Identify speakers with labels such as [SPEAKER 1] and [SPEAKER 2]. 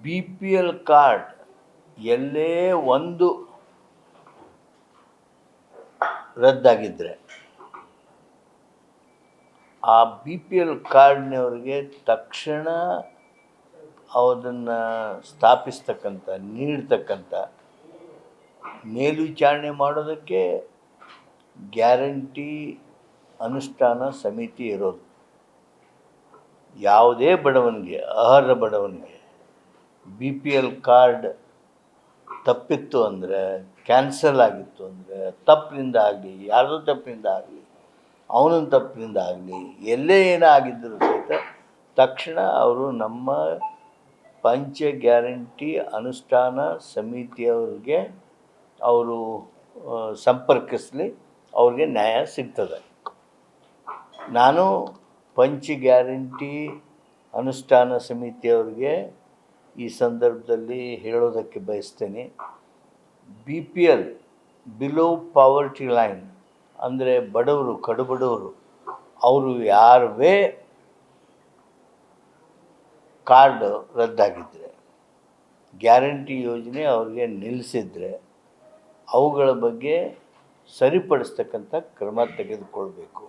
[SPEAKER 1] B P L card ಎಲ್ಲೇ ಒಂದು ರದ್ದಾಗಿದ್ದರೆ ಆ ಬಿ ಪಿ ಎಲ್ ಕಾರ್ಡ್ನವ್ರಿಗೆ ತಕ್ಷಣ ಅದನ್ನು ಸ್ಥಾಪಿಸ್ತಕ್ಕಂಥ ನೀಡ್ತಕ್ಕಂಥ ಮೇಲ್ವಿಚಾರಣೆ ಮಾಡೋದಕ್ಕೆ ಗ್ಯಾರಂಟಿ ಅನುಷ್ಠಾನ ಸಮಿತಿ ಇರೋದು. ಯಾವುದೇ ಬಡವನಿಗೆ, ಅರ್ಹ ಬಡವನಿಗೆ ಬಿ ಪಿ ಎಲ್ ಕಾರ್ಡ್ ತಪ್ಪಿತ್ತು ಅಂದರೆ, ಕ್ಯಾನ್ಸಲ್ ಆಗಿತ್ತು ಅಂದರೆ, ತಪ್ಪಿನಿಂದ ಆಗಲಿ, ಯಾರ್ದೋ ತಪ್ಪಿನಿಂದ ಆಗಲಿ, ಅವನ ತಪ್ಪಿನಿಂದ ಆಗಲಿ, ಎಲ್ಲೇ ಏನೇ ಆಗಿದ್ದರೂ ಸಹಿತ ತಕ್ಷಣ ಅವರು ನಮ್ಮ ಪಂಚ ಗ್ಯಾರಂಟಿ ಅನುಷ್ಠಾನ ಸಮಿತಿಯವ್ರಿಗೆ ಅವರು ಸಂಪರ್ಕಿಸಲಿ, ಅವ್ರಿಗೆ ನ್ಯಾಯ ಸಿಗ್ತದೆ. ನಾನು ಪಂಚ ಗ್ಯಾರಂಟಿ ಅನುಷ್ಠಾನ ಸಮಿತಿಯವ್ರಿಗೆ ಈ ಸಂದರ್ಭದಲ್ಲಿ ಹೇಳೋದಕ್ಕೆ ಬಯಸ್ತೇನೆ, B P L below poverty line ಅಂದರೆ ಬಡವರು, ಕಡುಬಡವರು, ಅವರು ಯಾರವೇ ಕಾರ್ಡ್ ರದ್ದಾಗಿದ್ದರೆ, ಗ್ಯಾರಂಟಿ ಯೋಜನೆ ಅವ್ರಿಗೆ ನಿಲ್ಲಿಸಿದರೆ ಅವುಗಳ ಬಗ್ಗೆ ಸರಿಪಡಿಸ್ತಕ್ಕಂಥ ಕ್ರಮ ತೆಗೆದುಕೊಳ್ಬೇಕು.